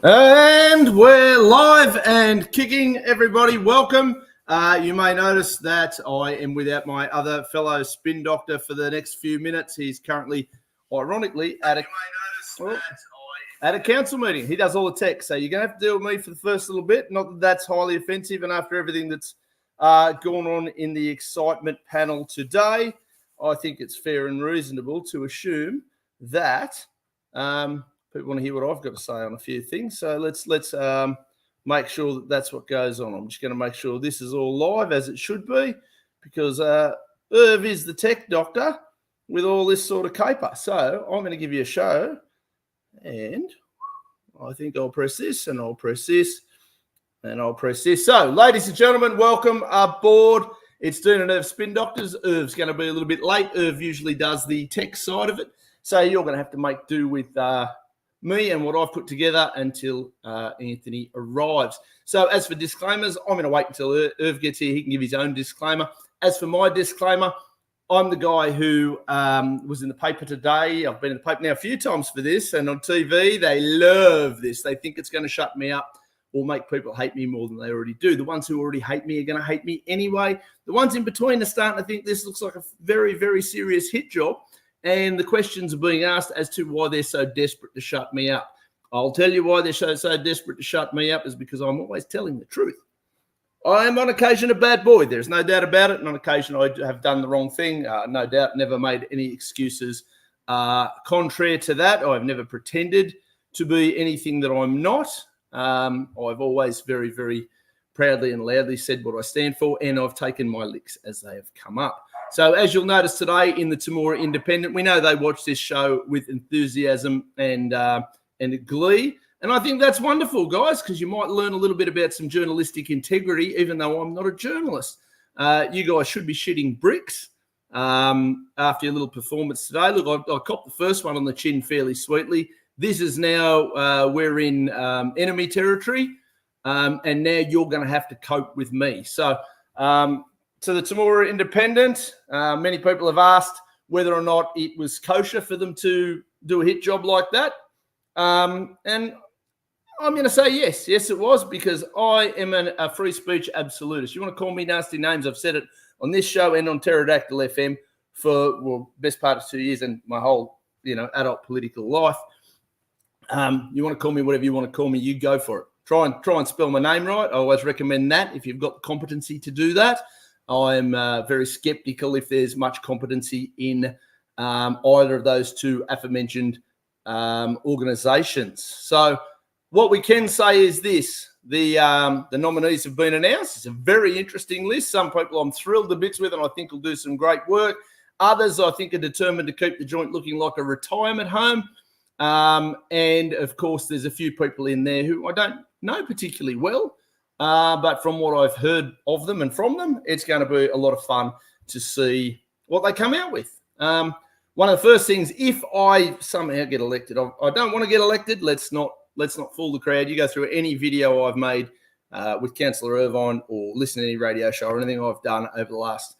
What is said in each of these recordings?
And we're live and kicking, everybody. Welcome. You may notice that I am without my other fellow spin doctor for the next few minutes. He's currently, ironically, at a council meeting. He does all the tech, so you're going to have to deal with me for the first little bit. Not that that's highly offensive, and after everything that's gone on in the excitement panel today, I think it's fair and reasonable to assume that people want to hear what I've got to say on a few things. So let's make sure that that's what goes on. I'm just going to make sure this is all live as it should be, because Irv is the tech doctor with all this sort of caper. So I'm going to give you a show, and I think I'll press this, and I'll press this, and I'll press this. So, ladies and gentlemen, welcome aboard. It's Dean and Irv Spin Doctors. Irv's going to be a little bit late. Irv usually does the tech side of it. So you're going to have to make do with me and what I've put together until Anthony arrives. So as for disclaimers, I'm going to wait until Irv gets here. He can give his own disclaimer. As for my disclaimer, I'm the guy who was in the paper today. I've been in the paper now a few times for this, and on TV, they love this. They think it's going to shut me up or make people hate me more than they already do. The ones who already hate me are going to hate me anyway. The ones in between are starting to think this looks like a very, very serious hit job. And the questions are being asked as to why they're so desperate to shut me up. I'll tell you why they're so desperate to shut me up is because I'm always telling the truth. I am on occasion a bad boy. There's no doubt about it. And on occasion I have done the wrong thing. No doubt, never made any excuses contrary to that. I've never pretended to be anything that I'm not. I've always very, very proudly and loudly said what I stand for, and I've taken my licks as they have come up. So as you'll notice today in the Temora Independent, we know they watch this show with enthusiasm and glee. And I think that's wonderful, guys, because you might learn a little bit about some journalistic integrity, even though I'm not a journalist. You guys should be shitting bricks after your little performance today. Look, I copped the first one on the chin fairly sweetly. This is now we're in enemy territory, and now you're going to have to cope with me. So to the Temora Independent, many people have asked whether or not it was kosher for them to do a hit job like that. And I'm going to say yes. Yes, it was, because I am a free speech absolutist. You want to call me nasty names, I've said it on this show and on Pterodactyl FM for, well, best part of 2 years and my whole, adult political life. You want to call me whatever you want to call me, you go for it. Try and spell my name right. I always recommend that if you've got the competency to do that. I'm very skeptical if there's much competency in either of those two aforementioned organisations. So what we can say is this. The nominees have been announced. It's a very interesting list. Some people I'm thrilled to bits with and I think will do some great work. Others I think are determined to keep the joint looking like a retirement home. And, of course, there's a few people in there who I don't know particularly well. But from what I've heard of them and from them, it's going to be a lot of fun to see what they come out with. One of the first things, if I somehow get elected, I don't want to get elected. Let's not fool the crowd. You go through any video I've made with Councillor Irvine or listen to any radio show or anything I've done over the last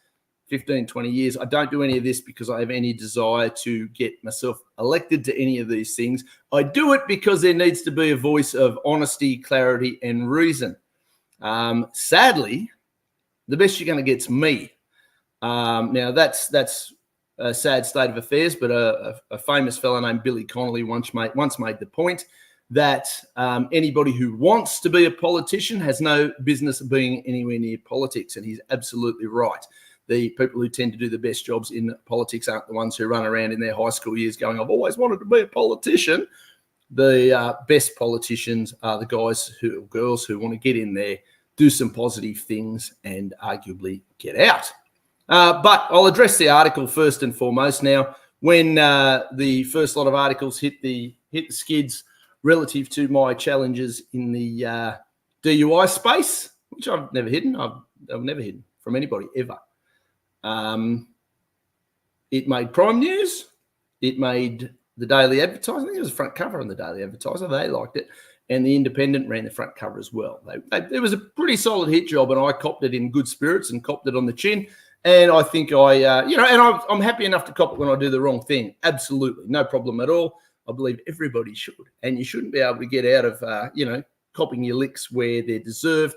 15, 20 years. I don't do any of this because I have any desire to get myself elected to any of these things. I do it because there needs to be a voice of honesty, clarity, and reason. Sadly, the best you're going to get's me. Now that's a sad state of affairs, but a famous fellow named Billy Connolly once made the point that anybody who wants to be a politician has no business being anywhere near politics, and he's absolutely right. The people who tend to do the best jobs in politics aren't the ones who run around in their high school years going, I've always wanted to be a politician. The best politicians are the guys or girls who want to get in there, do some positive things, and arguably get out. But I'll address the article first and foremost. Now, when the first lot of articles hit the skids relative to my challenges in the DUI space, which I've never hidden, I've never hidden from anybody ever. It made Prime News. It made the Daily Advertiser. I think it was the front cover on the Daily Advertiser. They liked it. And the Independent ran the front cover as well. It was a pretty solid hit job, and I copped it in good spirits and copped it on the chin. And I think I'm happy enough to cop it when I do the wrong thing. Absolutely. No problem at all. I believe everybody should. And you shouldn't be able to get out of, copping your licks where they're deserved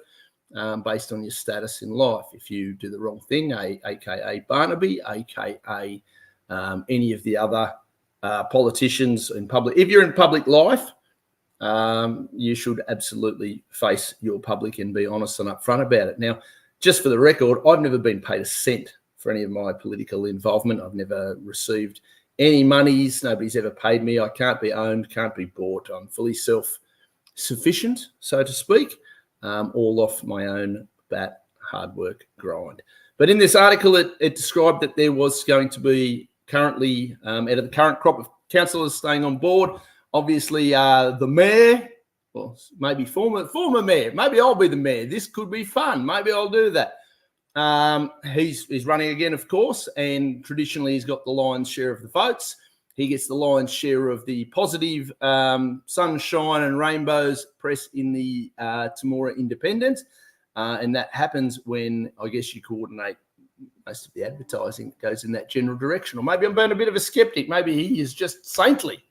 based on your status in life. If you do the wrong thing, a.k.a. Barnaby, a.k.a. Any of the other politicians in public. If you're in public life, you should absolutely face your public and be honest and upfront about it. Now, just for the record, I've never been paid a cent for any of my political involvement. I've never received any monies. Nobody's ever paid me. I can't be owned, can't be bought. I'm fully self-sufficient, so to speak, all off my own hard work grind. But in this article, it described that there was going to be currently, out of the current crop of councillors staying on board, obviously the mayor, well, maybe former mayor, maybe I'll be the mayor. This could be fun. Maybe I'll do that. He's running again, of course, and traditionally he's got the lion's share of the votes. He gets the lion's share of the positive sunshine and rainbows press in the Temora Independent. And that happens when, I guess, you coordinate most of the advertising that goes in that general direction. Or maybe I'm being a bit of a skeptic. Maybe he is just saintly.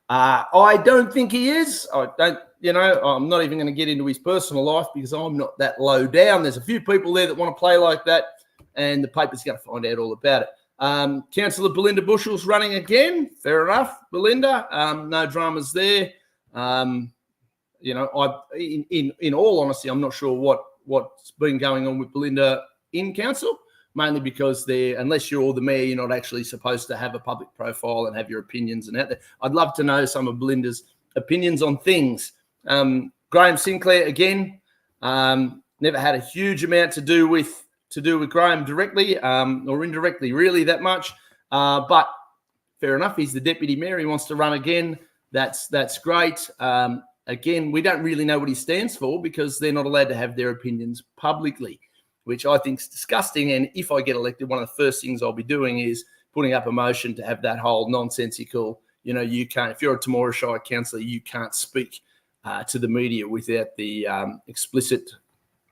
I don't think he is. I'm not even going to get into his personal life because I'm not that low down. There's a few people there that want to play like that, and the paper's going to find out all about it. Councillor Belinda Bushell's running again. Fair enough, Belinda. No dramas there. In all honesty, I'm not sure what's been going on with Belinda in council. Mainly because unless you're the mayor, you're not actually supposed to have a public profile and have your opinions and out there. I'd love to know some of Belinda's opinions on things. Graham Sinclair, again, never had a huge amount to do with Graham directly or indirectly, really, that much. But fair enough, he's the deputy mayor. He wants to run again. That's great. Again, we don't really know what he stands for because they're not allowed to have their opinions publicly, which I think is disgusting. And if I get elected, one of the first things I'll be doing is putting up a motion to have that whole nonsensical, you can't, if you're a Temora Shire councillor, you can't speak to the media without the explicit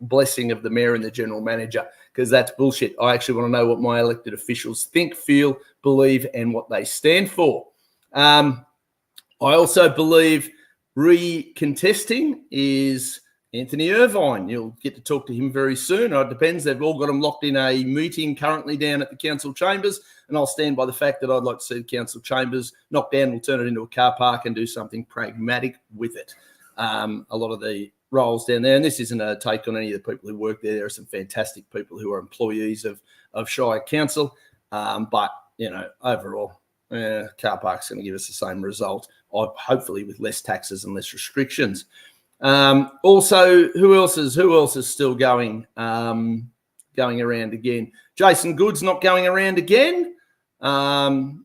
blessing of the mayor and the general manager, because that's bullshit. I actually want to know what my elected officials think, feel, believe, and what they stand for. I also believe recontesting is Anthony Irvine. You'll get to talk to him very soon. It depends. They've all got him locked in a meeting currently down at the council chambers, and I'll stand by the fact that I'd like to see the council chambers knocked down. We'll turn it into a car park and do something pragmatic with it. A lot of the roles down there, and this isn't a take on any of the people who work there. There are some fantastic people who are employees of Shire Council, but overall, car park's going to give us the same result, hopefully with less taxes and less restrictions. Also, who else is still going around again? Jason Good's not going around again,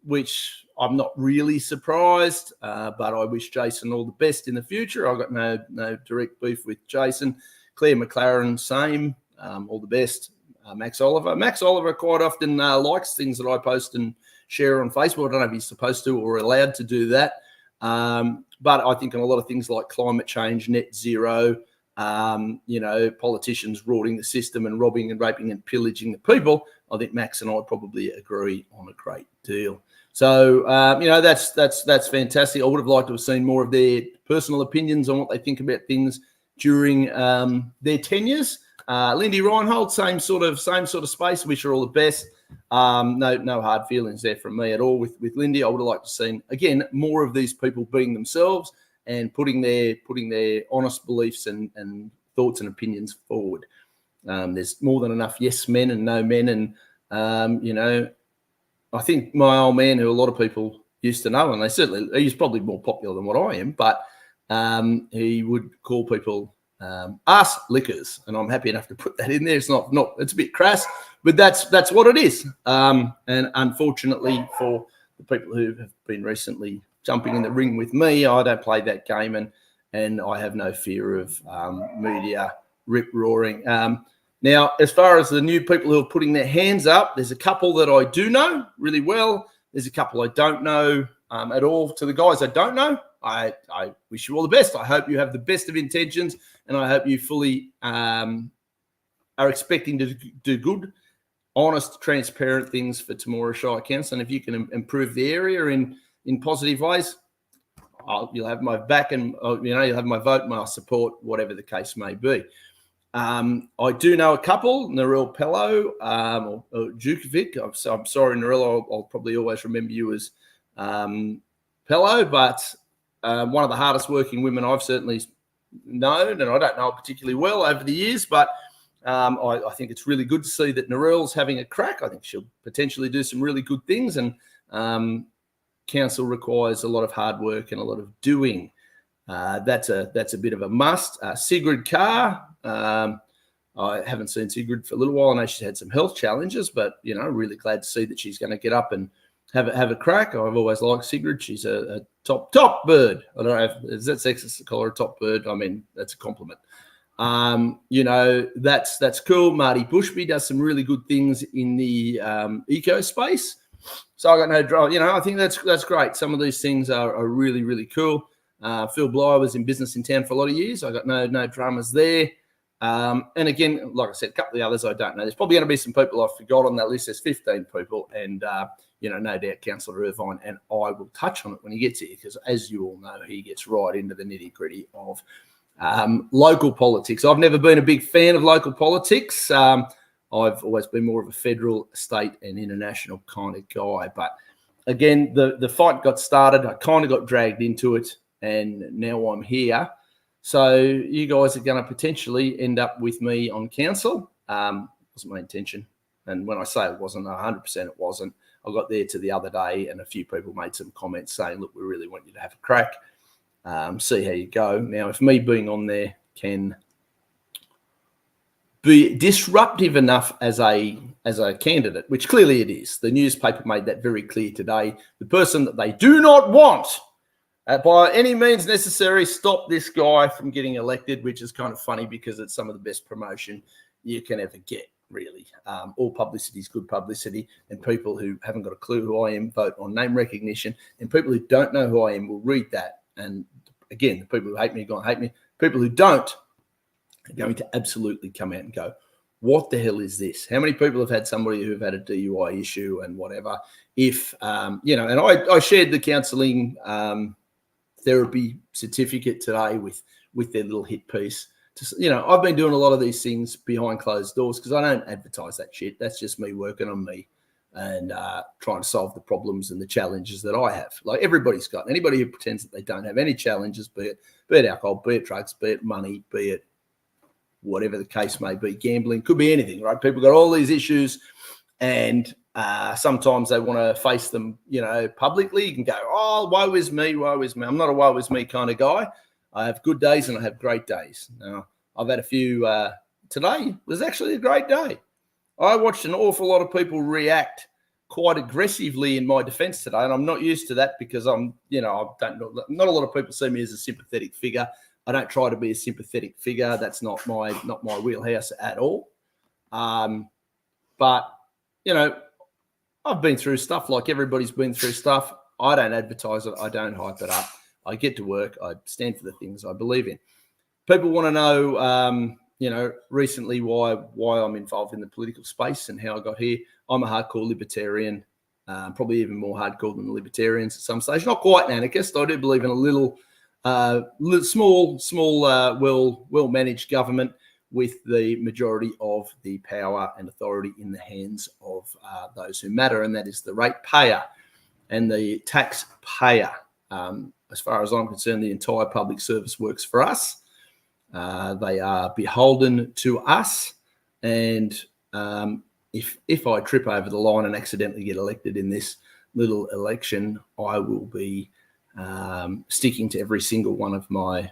which I'm not really surprised, but I wish Jason all the best in the future. I've got no direct beef with Jason. Claire McLaren, same, all the best. Max Oliver quite often likes things that I post and share on Facebook. I don't know if he's supposed to or allowed to do that. But I think on a lot of things like climate change, net zero, politicians rorting the system and robbing and raping and pillaging the people, I think Max and I probably agree on a great deal. So, that's fantastic. I would have liked to have seen more of their personal opinions on what they think about things during their tenures. Lindy Reinhold, same sort of space. Wish her all the best. No hard feelings there from me at all with Lindy. I would have liked to see, again, more of these people being themselves and putting their honest beliefs and thoughts and opinions forward. There's more than enough yes men and no men. And, I think my old man, who a lot of people used to know, and he's probably more popular than what I am, but he would call people ass lickers, and I'm happy enough to put that in there. It's not it's a bit crass, but that's what it is. And unfortunately for the people who have been recently jumping in the ring with me, I don't play that game, and I have no fear of media rip-roaring. Now, as far as the new people who are putting their hands up, there's a couple that I do know really well. There's a couple I don't know at all. To the guys I don't know, I wish you all the best. I hope you have the best of intentions, and I hope you fully are expecting to do good, honest, transparent things for Temora Shire Council. And if you can improve the area in positive ways, you'll have my back, and you'll have my vote, my support, whatever the case may be. I do know a couple, Narelle Pello or Djukovic. I'm sorry, Narelle, I'll probably always remember you as Pello, but one of the hardest working women I've certainly known, and I don't know it particularly well over the years, but I think it's really good to see that Narelle's having a crack. I think she'll potentially do some really good things, and council requires a lot of hard work and a lot of doing. That's a bit of a must. Sigrid Carr. I haven't seen Sigrid for a little while. I know she's had some health challenges, but really glad to see that she's going to get up and have a crack. I've always liked Sigrid. She's a top bird. I don't know is that sexist to call her a top bird. I mean, that's a compliment. That's cool. Marty Bushby does some really good things in the eco space. So I got no drama. I think that's great. Some of these things are really, really cool. Phil Bly was in business in town for a lot of years. I got no dramas there. And again, like I said, a couple of the others I don't know. There's probably going to be some people I forgot on that list. There's 15 people, and no doubt Councillor Irvine, and I will touch on it when he gets here, because as you all know, he gets right into the nitty-gritty of local politics. I've never been a big fan of local politics. I've always been more of a federal, state, and international kind of guy. But again, the fight got started. I kind of got dragged into it, and now I'm here. So you guys are going to potentially end up with me on council. Wasn't my intention. And when I say it wasn't 100%, it wasn't. I got there to the other day, and a few people made some comments saying, look, we really want you to have a crack. See how you go. Now, if me being on there can be disruptive enough as a candidate, which clearly it is. The newspaper made that very clear today. The person that they do not want, by any means necessary, stop this guy from getting elected, which is kind of funny because it's some of the best promotion you can ever get, really. All publicity is good publicity, and people who haven't got a clue who I am vote on name recognition, and people who don't know who I am will read that. And again, the people who hate me are going to hate me. People who don't are going to absolutely come out and go, what the hell is this? How many people have had somebody who've had a DUI issue and whatever? If, and I shared the counselling therapy certificate today with their little hit piece. I've been doing a lot of these things behind closed doors because I don't advertise that shit. That's just me working on me and trying to solve the problems and the challenges that I have. Like everybody's got. Anybody who pretends that they don't have any challenges, be it alcohol, be it drugs, be it money, be it whatever the case may be, gambling, could be anything, right? People got all these issues, and sometimes they want to face them, publicly. You can go, oh, woe is me, woe is me. I'm not a woe is me kind of guy. I have good days and I have great days. Now, I've had a few. Today was actually a great day. I watched an awful lot of people react quite aggressively in my defence today, and I'm not used to that because I'm, not a lot of people see me as a sympathetic figure. I don't try to be a sympathetic figure. That's not my wheelhouse at all. But I've been through stuff like everybody's been through stuff. I don't advertise it. I don't hype it up. I get to work. I stand for the things I believe in. People want to know, recently why I'm involved in the political space and how I got here. I'm a hardcore libertarian, probably even more hardcore than the libertarians at some stage. Not quite an anarchist. I do believe in a little small, well-managed government with the majority of the power and authority in the hands of those who matter, and that is the ratepayer and the taxpayer. As far as I'm concerned, the entire public service works for us. They are beholden to us, and if I trip over the line and accidentally get elected in this little election, I will be sticking to every single one of my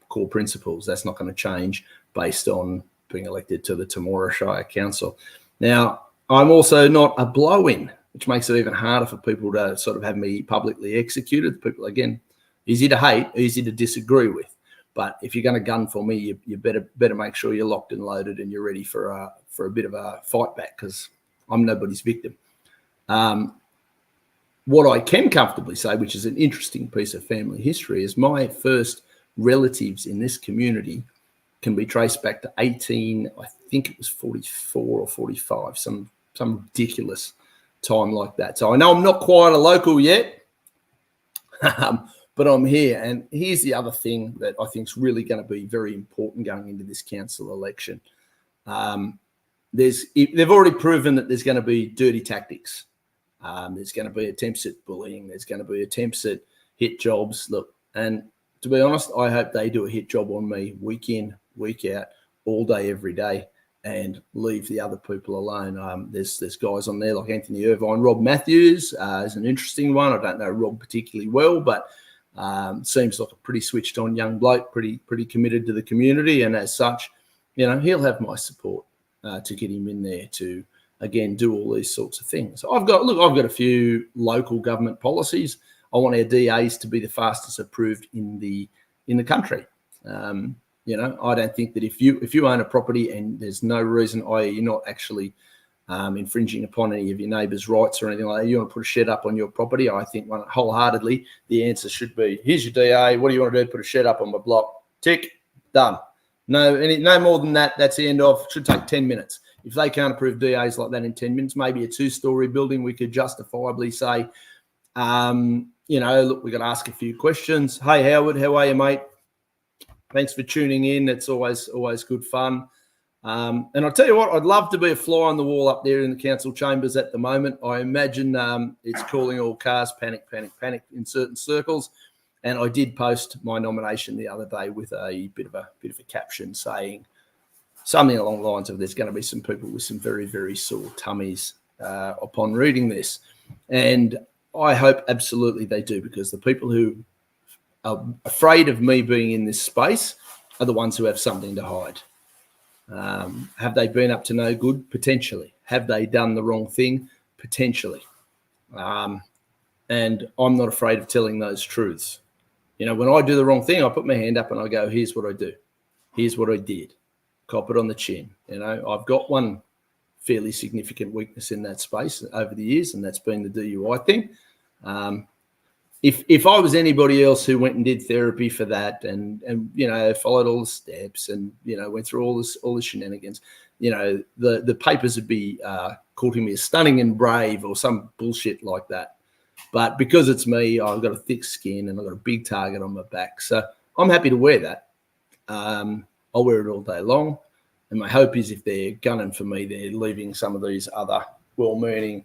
core principles. That's not going to change based on being elected to the Temora Shire Council. Now, I'm also not a blow-in, which makes it even harder for people to sort of have me publicly executed. People, again, easy to hate, easy to disagree with. But if you're going to gun for me, you better make sure you're locked and loaded and you're ready for a bit of a fight back, because I'm nobody's victim. What I can comfortably say, which is an interesting piece of family history, is my first relatives in this community can be traced back to I think it was 44 or 45, some ridiculous time like that. So I know I'm not quite a local yet, but I'm here. And here's the other thing that I think is really going to be very important going into this council election. They've already proven that there's going to be dirty tactics. There's going to be attempts at bullying. There's going to be attempts at hit jobs. Look, and to be honest, I hope they do a hit job on me week in, week out, all day, every day, and leave the other people alone. There's guys on there like Anthony Irvine. Rob Matthews is an interesting one. I don't know Rob particularly well, but seems like a pretty switched on young bloke, pretty committed to the community, and as such, he'll have my support to get him in there to, again, do all these sorts of things. I've got a few local government policies. I want our DAs to be the fastest approved in the country. I don't think that if you own a property and there's no reason, i.e. you're not actually infringing upon any of your neighbour's rights or anything like that, you want to put a shed up on your property, I think wholeheartedly the answer should be, here's your DA, what do you want to do? Put a shed up on my block. Tick, done. No more than that. That's the end of. Should take 10 minutes. If they can't approve DAs like that in 10 minutes, maybe a 2-story building, we could justifiably say, look, we've got to ask a few questions. Hey, Howard, how are you, mate? Thanks for tuning in. It's always good fun. And I'll tell you what, I'd love to be a fly on the wall up there in the council chambers at the moment. I imagine it's calling all cars panic, panic, panic in certain circles. And I did post my nomination the other day with a bit of a caption saying something along the lines of, there's going to be some people with some very, very sore tummies upon reading this. And I hope absolutely they do, because the people who are afraid of me being in this space are the ones who have something to hide. Have they been up to no good? Potentially. Have they done the wrong thing? Potentially. And I'm not afraid of telling those truths. When I do the wrong thing, I put my hand up and I go, here's what I do. Here's what I did. Cop it on the chin. I've got one fairly significant weakness in that space over the years, and that's been the DUI thing. If I was anybody else who went and did therapy for that and followed all the steps and went through all the shenanigans, the papers would be calling me a stunning and brave or some bullshit like that. But because it's me, I've got a thick skin and I've got a big target on my back, so I'm happy to wear that. I'll wear it all day long, and my hope is if they're gunning for me, they're leaving some of these other well-meaning,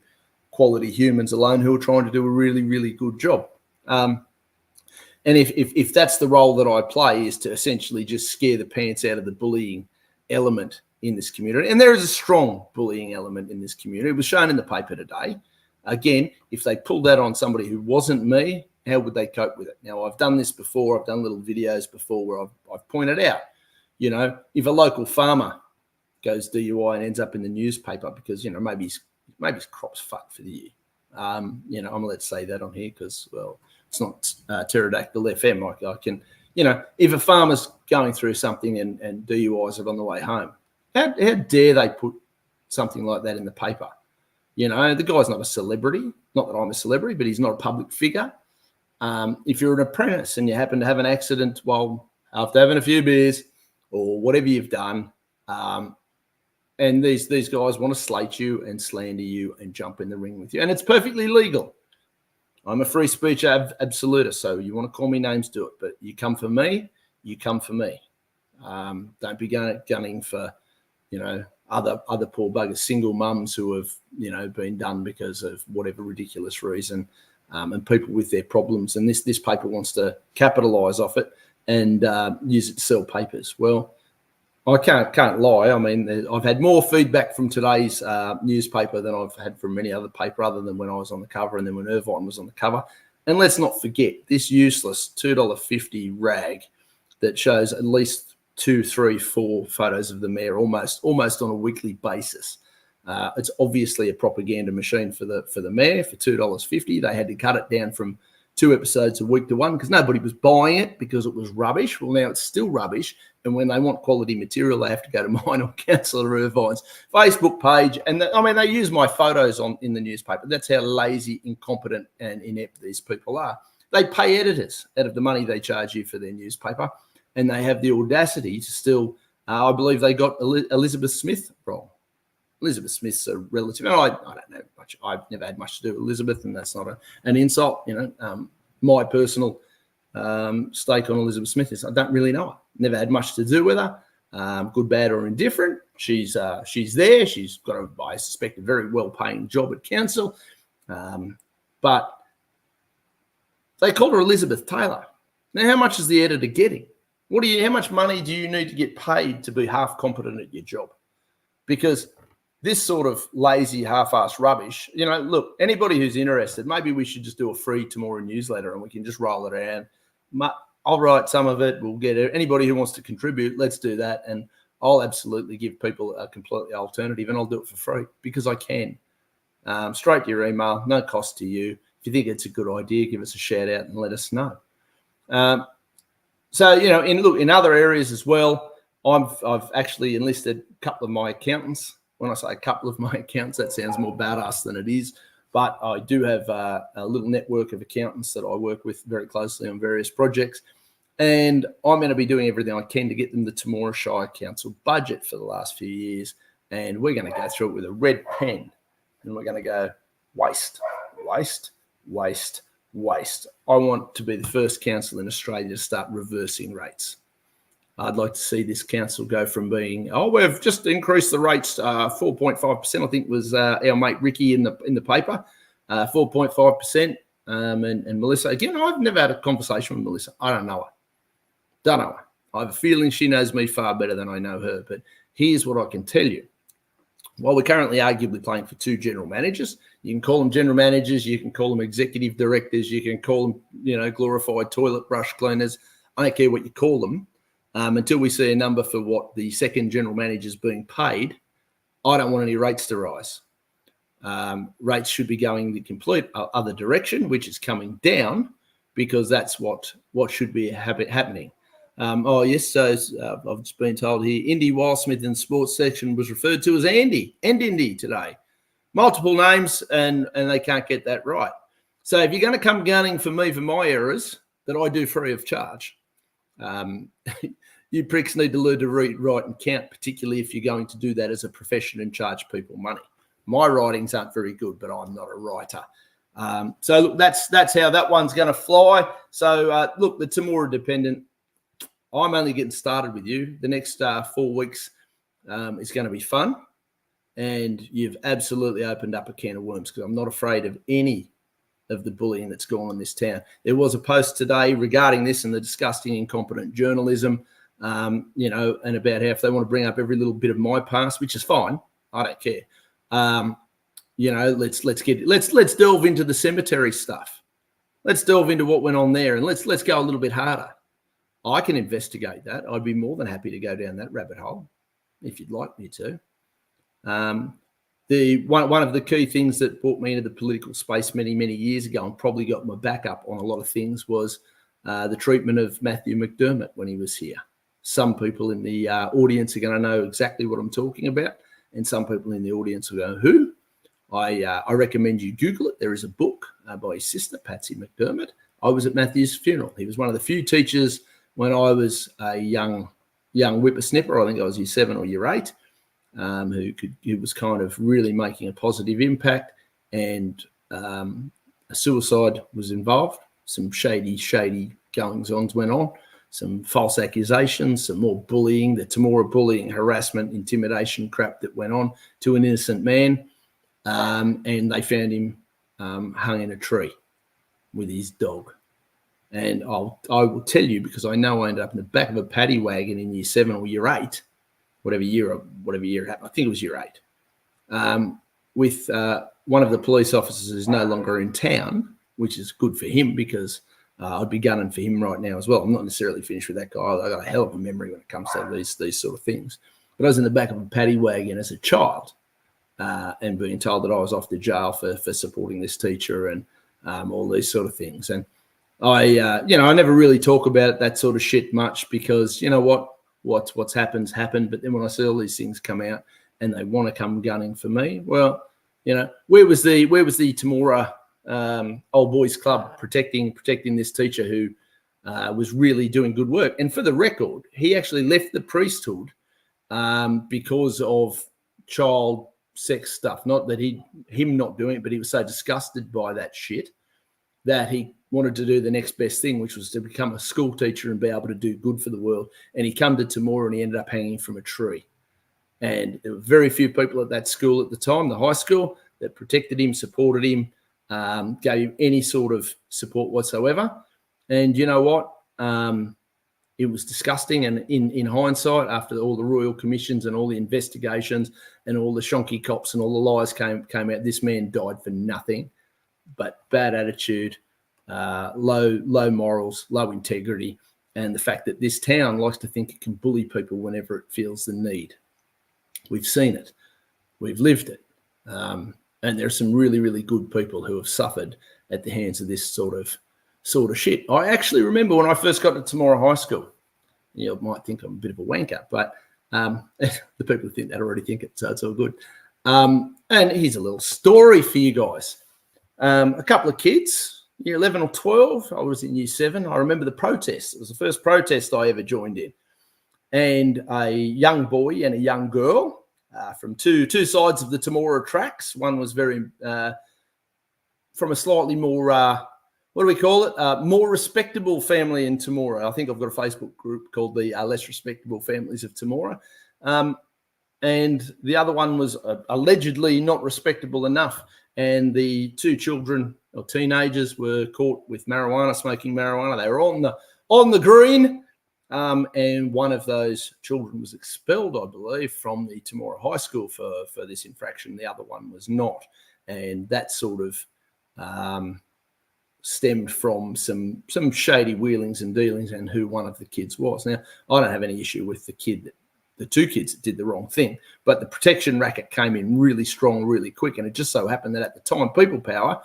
quality humans alone who are trying to do a really, really good job. And if that's the role that I play, is to essentially just scare the pants out of the bullying element in this community. And there is a strong bullying element in this community. It was shown in the paper today. Again, if they pulled that on somebody who wasn't me, how would they cope with it? Now, I've done this before. I've done little videos before where I've pointed out, if a local farmer goes DUI and ends up in the newspaper because, maybe his crop's fucked for the year. I'm allowed to say that on here because, well, it's not Pterodactyl FM. I can, if a farmer's going through something and DUIs it on the way home, how dare they put something like that in the paper? The guy's not a celebrity. Not that I'm a celebrity, but he's not a public figure. If you're an apprentice and you happen to have an accident while after having a few beers or whatever you've done, and these guys want to slate you and slander you and jump in the ring with you, and it's perfectly legal. I'm a free speech absolutist, so you want to call me names, do it. But you come for me, you come for me. Don't be gunning for, other poor buggers, single mums who have, been done because of whatever ridiculous reason, and people with their problems. And this paper wants to capitalise off it and use it to sell papers. Well, I can't lie. I mean, I've had more feedback from today's newspaper than I've had from any other paper, other than when I was on the cover and then when Irvine was on the cover. And let's not forget this useless $2.50 rag that shows at least 2, 3, 4 photos of the mayor almost on a weekly basis. It's obviously a propaganda machine for the mayor for $2.50. They had to cut it down from 2 episodes a week to 1 because nobody was buying it because it was rubbish. Well, now it's still rubbish. And when they want quality material, they have to go to mine or Councillor Irvine's Facebook page. And they use my photos in the newspaper. That's how lazy, incompetent, and inept these people are. They pay editors out of the money they charge you for their newspaper, and they have the audacity to still. I believe they got Elizabeth Smith wrong. Elizabeth Smith's a relative. I don't know much. I've never had much to do with Elizabeth, and that's not an insult. My personal stake on Elizabeth Smith is I don't really know her. Never had much to do with her, good, bad, or indifferent. She's there. She's got I suspect, a very well-paying job at council, but they called her Elizabeth Taylor. Now, how much is the editor getting? How much money do you need to get paid to be half competent at your job? Because this sort of lazy, half-assed rubbish, look, anybody who's interested, maybe we should just do a free Temora newsletter and we can just roll it around. I'll write some of it. We'll get anybody who wants to contribute. Let's do that. And I'll absolutely give people a completely alternative, and I'll do it for free because I can. Straight to your email, no cost to you. If you think it's a good idea, give us a shout out and let us know. In other areas as well, I've actually enlisted a couple of my accountants. When I say a couple of my accountants, that sounds more badass than it is. But I do have a little network of accountants that I work with very closely on various projects. And I'm going to be doing everything I can to get them the Temora Shire Council budget for the last few years. And we're going to go through it with a red pen. And we're going to go waste, waste, waste, waste. I want to be the first council in Australia to start reversing rates. I'd like to see this council go from being, we've just increased the rates 4.5%. I think was our mate Ricky in the paper, 4.5%. And Melissa, again, I've never had a conversation with Melissa. I don't know her. Don't know her. I have a feeling she knows me far better than I know her. But here's what I can tell you. While we're currently arguably playing for 2 general managers, you can call them general managers, you can call them executive directors, you can call them, glorified toilet brush cleaners. I don't care what you call them. Until we see a number for what the second general manager is being paid, I don't want any rates to rise. Rates should be going the complete other direction, which is coming down, because that's what should be happening. So I've just been told here, Indy Wildsmith in the sports section was referred to as Andy and Indy today. Multiple names, and they can't get that right. So if you're going to come gunning for me for my errors that I do free of charge, you pricks need to learn to read, write, and count, particularly if you're going to do that as a profession and charge people money. My writings aren't very good, but I'm not a writer. So look, that's how that one's going to fly. So look, the Temora Independent, I'm only getting started with you. The next 4 weeks is going to be fun, and you've absolutely opened up a can of worms, because I'm not afraid of any of the bullying that's gone on in this town. There was a post today regarding this and the disgusting, incompetent journalism, and about how if they want to bring up every little bit of my past, which is fine, I don't care. Let's delve into the cemetery stuff. Let's delve into what went on there, and let's go a little bit harder. I can investigate that. I'd be more than happy to go down that rabbit hole if you'd like me to. One of the key things that brought me into the political space many, many years ago, and probably got my back up on a lot of things, was the treatment of Matthew McDermott when he was here. Some people in the audience are going to know exactly what I'm talking about, and some people in the audience will go, who? I recommend you Google it. There is a book by his sister, Patsy McDermott. I was at Matthew's funeral. He was one of the few teachers when I was a young whippersnapper. I think I was year 7 or year 8. Who was kind of really making a positive impact, and a suicide was involved. Some shady goings-ons went on, some false accusations, some more bullying, the Temora bullying, harassment, intimidation crap that went on to an innocent man, and they found him hung in a tree with his dog. And I will tell you, because I know I ended up in the back of a paddy wagon in year 7 or year 8, whatever year it happened. I think it was year 8, with one of the police officers who's no longer in town, which is good for him, because I'd be gunning for him right now as well. I'm not necessarily finished with that guy. I got a hell of a memory when it comes to these sort of things. But I was in the back of a paddy wagon as a child, and being told that I was off to jail for supporting this teacher and all these sort of things. And I never really talk about that sort of shit much because you know what's happened. But then when I see all these things come out and they want to come gunning for me, well, where was the Temora Old Boys Club protecting this teacher who was really doing good work? And for the record, he actually left the priesthood because of child sex stuff. Not that him not doing it, but he was so disgusted by that shit that he wanted to do the next best thing, which was to become a school teacher and be able to do good for the world. And he come to Temora and he ended up hanging from a tree. And there were very few people at that school at the time, the high school, that protected him, supported him, gave him any sort of support whatsoever. And you know what? It was disgusting. And in hindsight, after all the royal commissions and all the investigations and all the shonky cops and all the lies came out, this man died for nothing but bad attitude, low morals, low integrity, and the fact that this town likes to think it can bully people whenever it feels the need. We've seen it. We've lived it. And there are some really, really good people who have suffered at the hands of this sort of shit. I actually remember when I first got to Temora High School. You might think I'm a bit of a wanker, but the people who think that already think it, so it's all good. And here's a little story for you guys. A couple of kids, year 11 or 12, I was in year 7. I remember the protest. It was the first protest I ever joined in. And a young boy and a young girl from two sides of the Temora tracks. One was very from a slightly more, what do we call it? More respectable family in Temora. I think I've got a Facebook group called the Less Respectable Families of Temora. And the other one was allegedly not respectable enough. And the two children or teenagers were caught with marijuana, smoking marijuana. They were on the green. And one of those children was expelled, I believe, from the Temora High School for this infraction. The other one was not. And that sort of stemmed from some shady wheelings and dealings and who one of the kids was. Now, I don't have any issue with the two kids that did the wrong thing, but the protection racket came in really strong, really quick. And it just so happened that at the time, People Power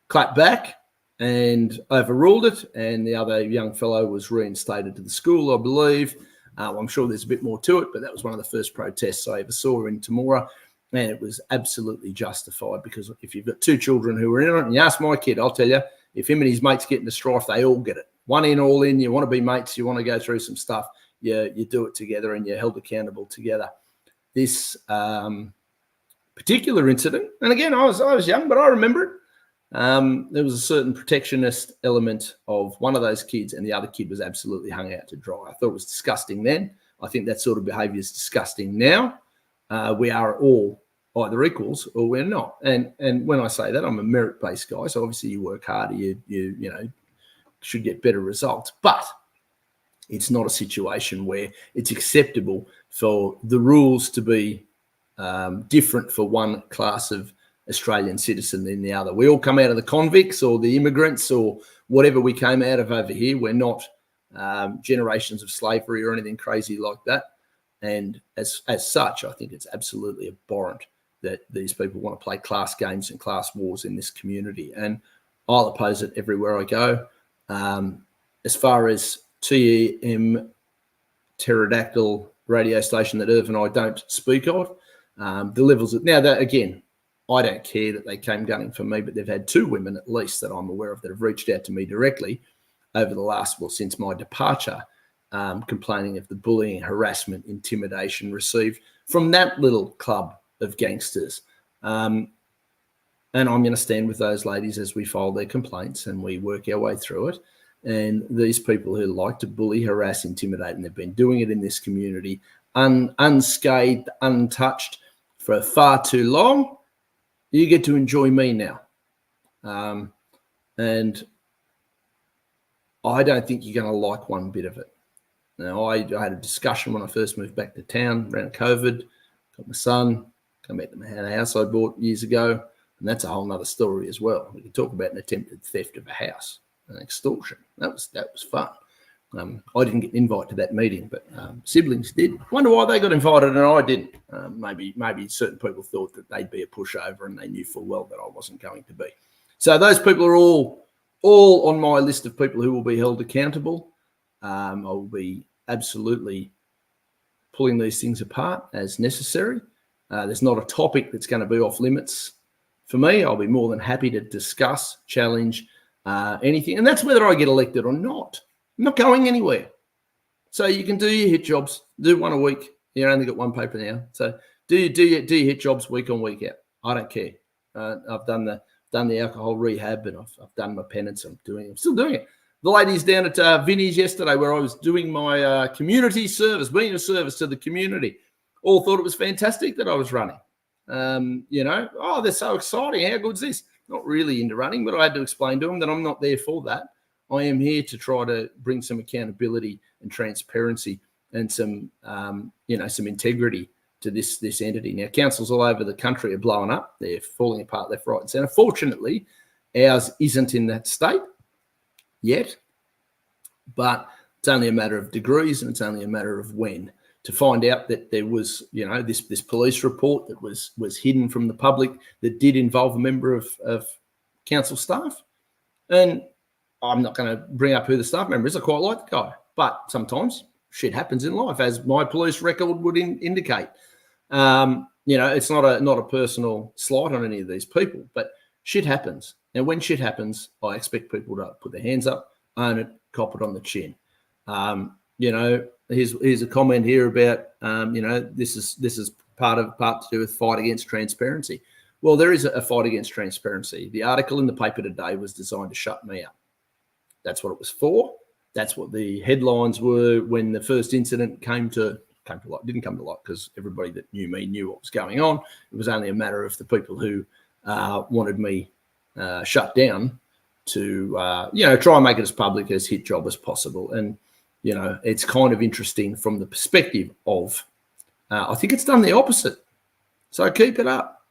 clapped back and overruled it, and the other young fellow was reinstated to the school, I believe. I'm sure there's a bit more to it, but that was one of the first protests I ever saw in Temora, and it was absolutely justified because if you've got two children who are in it, and you ask my kid, I'll tell you, if him and his mates get into strife, they all get it. One in, all in. You want to be mates, you want to go through some stuff, you do it together and you're held accountable together. This particular incident, and again, I was young, but I remember it. There was a certain protectionist element of one of those kids, and the other kid was absolutely hung out to dry. I thought it was disgusting then. I think that sort of behaviour is disgusting now. We are all either equals or we're not. And when I say that, I'm a merit-based guy, so obviously you work harder, you should get better results. But it's not a situation where it's acceptable for the rules to be different for one class of Australian citizen than the other. We all come out of the convicts or the immigrants or whatever we came out of over here. We're not generations of slavery or anything crazy like that. And as such, I think it's absolutely abhorrent that these people want to play class games and class wars in this community. And I'll oppose it everywhere I go. As far as TEM pterodactyl radio station that Irv and I don't speak of, the levels of now that again, I don't care that they came gunning for me, but they've had 2 women at least that I'm aware of that have reached out to me directly over the last, since my departure, complaining of the bullying, harassment, intimidation received from that little club of gangsters. And I'm going to stand with those ladies as we file their complaints and we work our way through it. And these people who like to bully, harass, intimidate, and they've been doing it in this community unscathed, untouched for far too long, you get to enjoy me now. And I don't think you're going to like one bit of it. Now, I had a discussion when I first moved back to town around COVID, got my son, come back to my house I bought years ago, and that's a whole nother story as well. We can talk about an attempted theft of a house, an extortion. That was fun. I didn't get an invite to that meeting, but siblings did. Wonder why they got invited and I didn't. Maybe certain people thought that they'd be a pushover and they knew full well that I wasn't going to be. So those people are all on my list of people who will be held accountable. I will be absolutely pulling these things apart as necessary. There's not a topic that's going to be off limits for me. I'll be more than happy to discuss, challenge anything. And that's whether I get elected or not. I'm not going anywhere. So you can do your hit jobs, do one a week. You only got one paper now. So do your hit jobs week on, week out. I don't care. I've done the alcohol rehab and I've done my penance. I'm still doing it. The ladies down at Vinnie's yesterday, where I was doing my community service, being a service to the community, all thought it was fantastic that I was running. They're so exciting. How good's this? Not really into running, but I had to explain to them that I'm not there for that. I am here to try to bring some accountability and transparency and some integrity to this entity. Now, councils all over the country are blowing up. They're falling apart left, right, and centre. Fortunately, ours isn't in that state yet, but it's only a matter of degrees and it's only a matter of when. To find out that there was, this police report that was hidden from the public that did involve a member of council staff. And I'm not going to bring up who the staff member is. I quite like the guy. But sometimes shit happens in life, as my police record would indicate. It's not a personal slight on any of these people, but shit happens. And when shit happens, I expect people to put their hands up, own it, cop it on the chin. Here's a comment here about, this is part to do with fight against transparency. Well, there is a fight against transparency. The article in the paper today was designed to shut me up. That's what it was for. That's what the headlines were when the first incident came to light. It didn't come to light because everybody that knew me knew what was going on. It was only a matter of the people who wanted me shut down to, try and make it as public as hit job as possible. And, it's kind of interesting from the perspective of, I think it's done the opposite. So keep it up.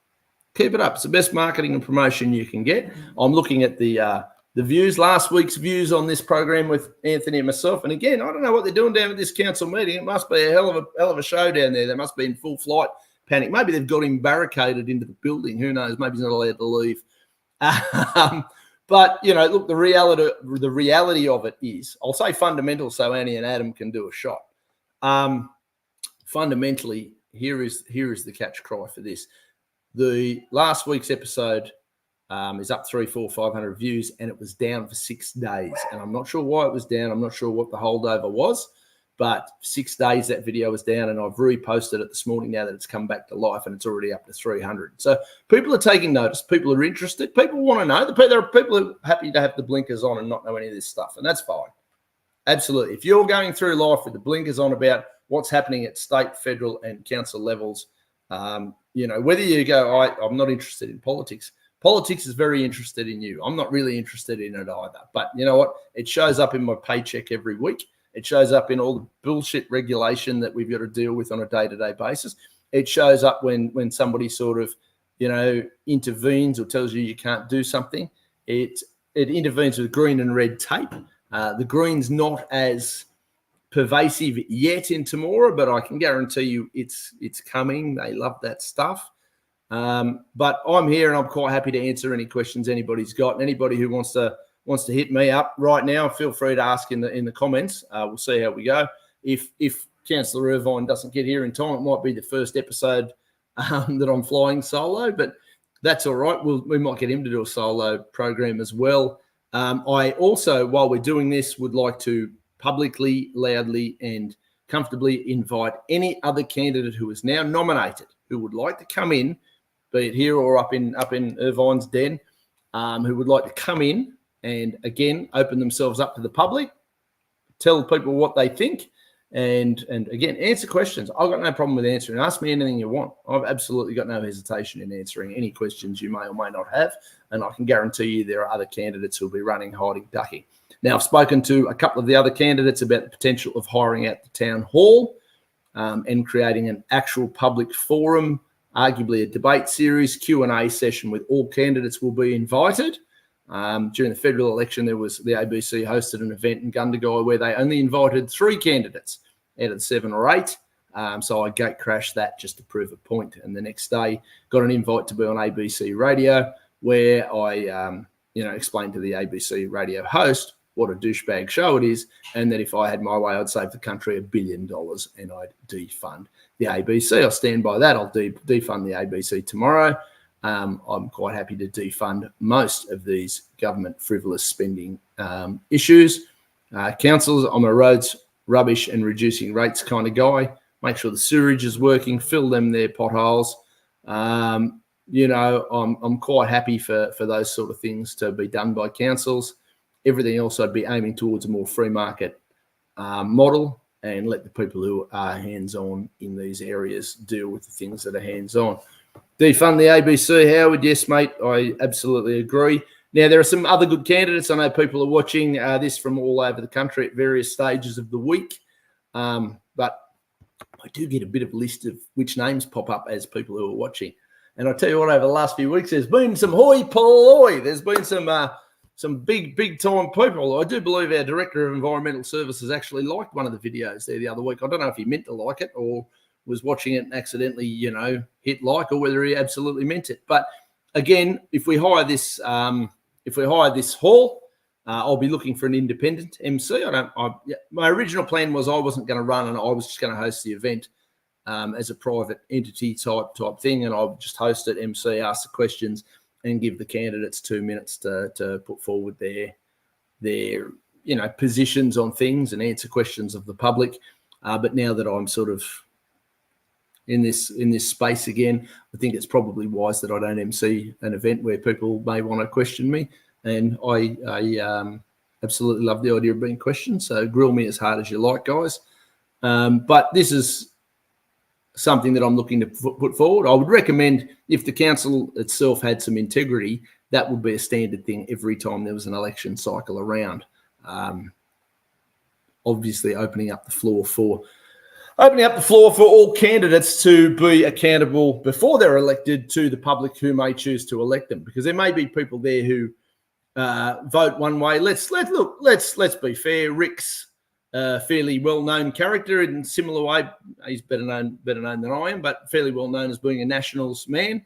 Keep it up. It's the best marketing and promotion you can get. I'm looking at the views, last week's views on this program with Anthony and myself. And again, I don't know what they're doing down at this council meeting. It must be a hell of a show down there. They must be in full flight panic. Maybe they've got him barricaded into the building. Who knows? Maybe he's not allowed to leave. But, look, the reality of it is, I'll say fundamental so Annie and Adam can do a shot. Fundamentally, here is the catch cry for this. The last week's episode is up 500 views, and it was down for 6 days. And I'm not sure why it was down. I'm not sure what the holdover was. But 6 days that video was down, and I've reposted it this morning now that it's come back to life, and it's already up to 300. So people are taking notice. People are interested. People want to know. There are people who are happy to have the blinkers on and not know any of this stuff, and that's fine. Absolutely. If you're going through life with the blinkers on about what's happening at state, federal, and council levels, whether you go, I'm not interested in politics. Politics is very interested in you. I'm not really interested in it either. But you know what? It shows up in my paycheck every week. It shows up in all the bullshit regulation that we've got to deal with on a day-to-day basis. It shows up when somebody sort of, intervenes or tells you can't do something. It intervenes with green and red tape. The green's not as pervasive yet in Temora, but I can guarantee you it's coming. They love that stuff. But I'm here and I'm quite happy to answer any questions anybody's got. And anybody who wants to hit me up right now, feel free to ask in the comments. We'll see how we go. If Councillor Irvine doesn't get here in time, it might be the first episode that I'm flying solo, but that's all right. We might get him to do a solo program as well. I also, while we're doing this, would like to publicly, loudly, and comfortably invite any other candidate who is now nominated who would like to come in, be it here or up in Irvine's den, who would like to come in and, again, open themselves up to the public, tell people what they think, and again, answer questions. I've got no problem with answering. Ask me anything you want. I've absolutely got no hesitation in answering any questions you may or may not have, and I can guarantee you there are other candidates who will be running, hiding, ducking. Now, I've spoken to a couple of the other candidates about the potential of hiring out the town hall and creating an actual public forum, arguably a debate series, Q&A session with all candidates will be invited. During the federal election, the ABC hosted an event in Gundagai where they only invited 3 candidates out of 7 or 8. So I gate crashed that just to prove a point. And the next day, got an invite to be on ABC Radio, where I, explained to the ABC radio host what a douchebag show it is, and that if I had my way, I'd save the country $1 billion and I'd defund the ABC. I'll stand by that. I'll defund the ABC tomorrow. I'm quite happy to defund most of these government frivolous spending issues. Councils, I'm a roads, rubbish and reducing rates kind of guy. Make sure the sewerage is working, fill them their potholes. I'm quite happy for those sort of things to be done by councils. Everything else, I'd be aiming towards a more free market model and let the people who are hands-on in these areas deal with the things that are hands-on. Defund the ABC, Howard. Yes, mate, I absolutely agree. Now, there are some other good candidates. I know people are watching this from all over the country at various stages of the week. But I do get a bit of a list of which names pop up as people who are watching. And I'll tell you what, over the last few weeks, there's been some hoi polloi. There's been some big time people. I do believe our Director of Environmental Services actually liked one of the videos there the other week. I don't know if he meant to like it or was watching it and accidentally, hit like, or whether he absolutely meant it. But again, if we hire this hall, I'll be looking for an independent MC. My original plan was I wasn't going to run, and I was just going to host the event as a private entity type thing, and I'll just host it, MC, ask the questions, and give the candidates 2 minutes to put forward their positions on things and answer questions of the public. But now that I'm sort of in this space again, I think it's probably wise that I don't MC an event where people may want to question me. And I absolutely love the idea of being questioned. So grill me as hard as you like, guys. But this is something that I'm looking to put forward. I would recommend, if the council itself had some integrity, that would be a standard thing every time there was an election cycle around. Obviously, opening up the floor for all candidates to be accountable before they're elected to the public who may choose to elect them, because there may be people there who vote one way. Let's be fair. Rick's a fairly well-known character in a similar way. He's better known than I am, but fairly well known as being a Nationals man.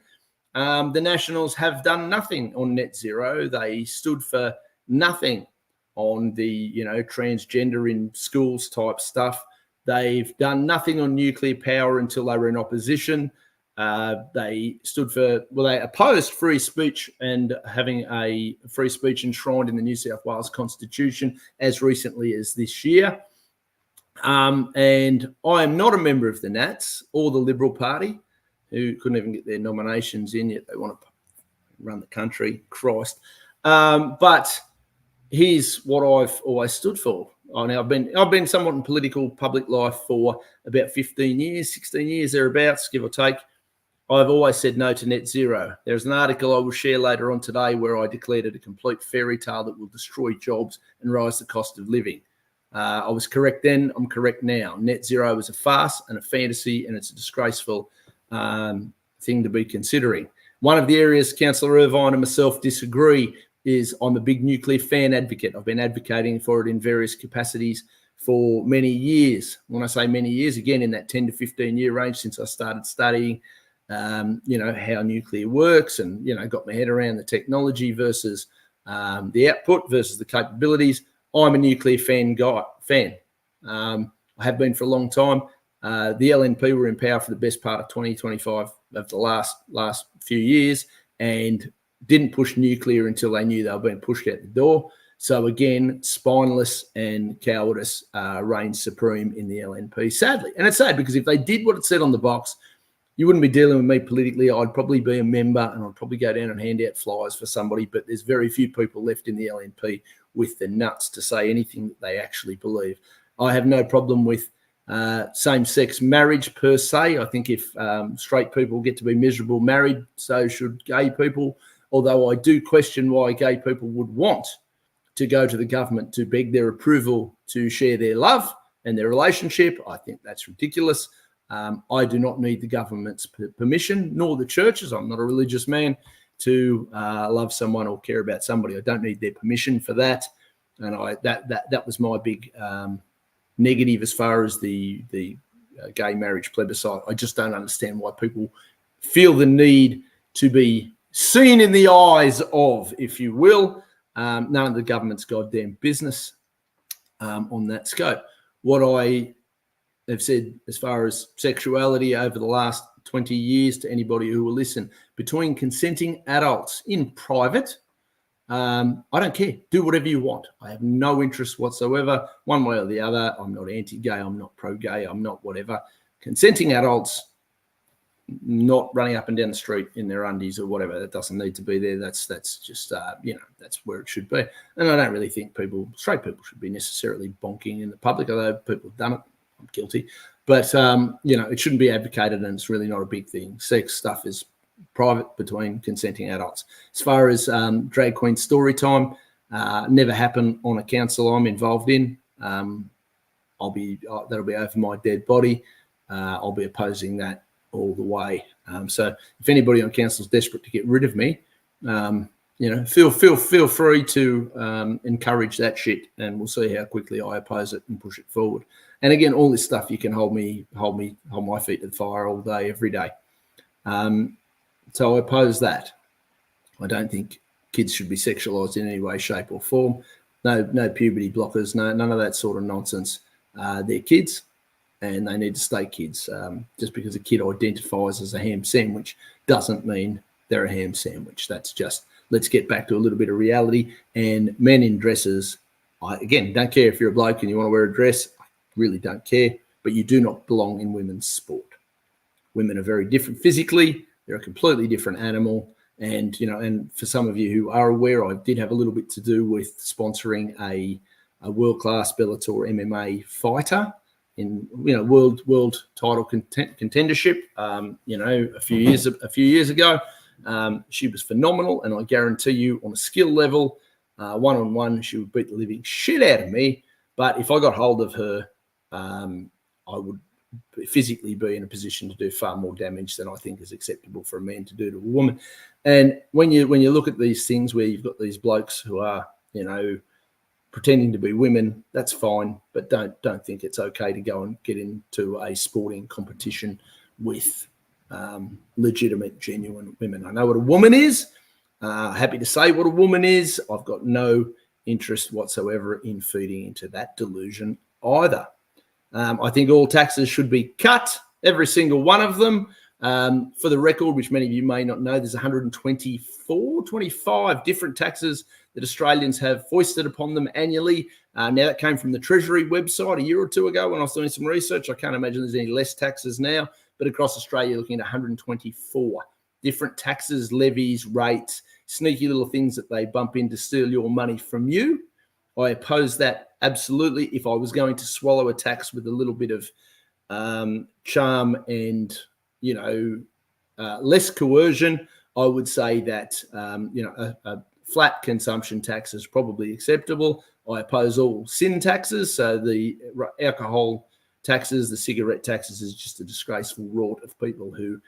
The Nationals have done nothing on net zero. They stood for nothing on the transgender in schools type stuff. They've done nothing on nuclear power until they were in opposition. They opposed free speech and having a free speech enshrined in the New South Wales Constitution as recently as this year. And I am not a member of the Nats or the Liberal Party, who couldn't even get their nominations in yet. They want to run the country, Christ. But here's what I've always stood for. I've been somewhat in political public life for about 15 years, 16 years, thereabouts, give or take. I've always said no to net zero. There's an article I will share later on today where I declared it a complete fairy tale that will destroy jobs and rise the cost of living. I was correct then. I'm correct now. Net zero is a farce and a fantasy, and it's a disgraceful thing to be considering. One of the areas Councillor Irvine and myself disagree is I'm a big nuclear fan advocate. I've been advocating for it in various capacities for many years. When I say many years, again, in that 10 to 15 year range since I started studying, how nuclear works, and, got my head around the technology versus the output versus the capabilities. I'm a nuclear fan. I have been for a long time. The LNP were in power for the best part of 20-25 of the last few years, and didn't push nuclear until they knew they were being pushed out the door. So again, spineless and cowardice reigns supreme in the LNP, sadly. And it's sad because if they did what it said on the box, you wouldn't be dealing with me politically. I'd probably be a member and I'd probably go down and hand out flyers for somebody, but there's very few people left in the LNP with the nuts to say anything that they actually believe. I have no problem with same-sex marriage per se. I think if straight people get to be miserable married, so should gay people. Although I do question why gay people would want to go to the government to beg their approval to share their love and their relationship. I think that's ridiculous. I do not need the government's permission, nor the churches. I'm not a religious man, to love someone or care about somebody. I don't need their permission for that. And that was my big negative as far as the gay marriage plebiscite. I just don't understand why people feel the need to be seen in the eyes of, if you will. None of the government's goddamn business on that scope. What I have said as far as sexuality over the last 20 years to anybody who will listen, between consenting adults in private, I don't care. Do whatever you want. I have no interest whatsoever, one way or the other. I'm not anti-gay. I'm not pro-gay. I'm not whatever. Consenting adults, not running up and down the street in their undies or whatever. That doesn't need to be there. That's just, that's where it should be. And I don't really think straight people should be necessarily bonking in the public, although people have done it. I'm guilty. But, it shouldn't be advocated, and it's really not a big thing. Sex stuff is private between consenting adults. As far as drag queen story time, never happened on a council I'm involved in. That'll be over my dead body. I'll be opposing that all the way. So if anybody on council is desperate to get rid of me, feel free to encourage that shit, and we'll see how quickly I oppose it and push it forward. And again, all this stuff, you can hold my feet to the fire all day, every day. So I oppose that. I don't think kids should be sexualised in any way, shape, or form. No puberty blockers, none of that sort of nonsense. They're kids, and they need to stay kids. Just because a kid identifies as a ham sandwich doesn't mean they're a ham sandwich. That's just, let's get back to a little bit of reality. And men in dresses, again, don't care if you're a bloke and you want to wear a dress. I really don't care. But you do not belong in women's sport. Women are very different physically. They're a completely different animal. And, and for some of you who are aware, I did have a little bit to do with sponsoring a world-class Bellator MMA fighter in, world title contendership, a few years ago. She was phenomenal, and I guarantee you on a skill level, one-on-one, she would beat the living shit out of me. But if I got hold of her, I would physically be in a position to do far more damage than I think is acceptable for a man to do to a woman. And when you look at these things where you've got these blokes who are, pretending to be women, that's fine, but don't think it's okay to go and get into a sporting competition with legitimate, genuine women. I know what a woman is. Happy to say what a woman is. I've got no interest whatsoever in feeding into that delusion either. I think all taxes should be cut, every single one of them. For the record, which many of you may not know, there's 25 different taxes that Australians have foisted upon them annually. Now, that came from the Treasury website a year or two ago when I was doing some research. I can't imagine there's any less taxes now, but across Australia, looking at 124 different taxes, levies, rates, sneaky little things that they bump in to steal your money from you. I oppose that absolutely. If I was going to swallow a tax with a little bit of charm and, less coercion, I would say that, a flat consumption tax is probably acceptable. I oppose all sin taxes. So the alcohol taxes, the cigarette taxes is just a disgraceful rort of people who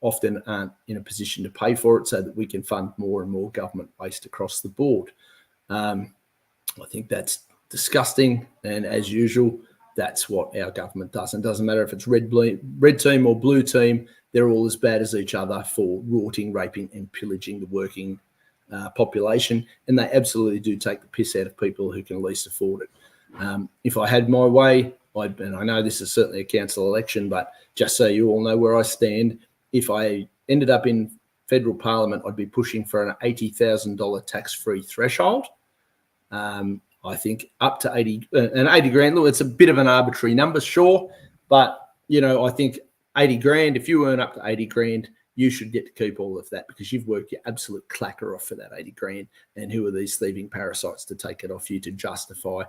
often aren't in a position to pay for it, so that we can fund more and more government waste across the board. I think that's disgusting. And as usual, that's what our government does. And it doesn't matter if it's red team or blue team, they're all as bad as each other for rorting, raping and pillaging the working population. And they absolutely do take the piss out of people who can least afford it. If I had my way, and I know this is certainly a council election, but just so you all know where I stand, if I ended up in federal parliament, I'd be pushing for an $80,000 tax-free threshold. I think up to 80 grand. Look, it's a bit of an arbitrary number, sure, but I think 80 grand. If you earn up to 80 grand, you should get to keep all of that, because you've worked your absolute clacker off for that 80 grand. And who are these thieving parasites to take it off you to justify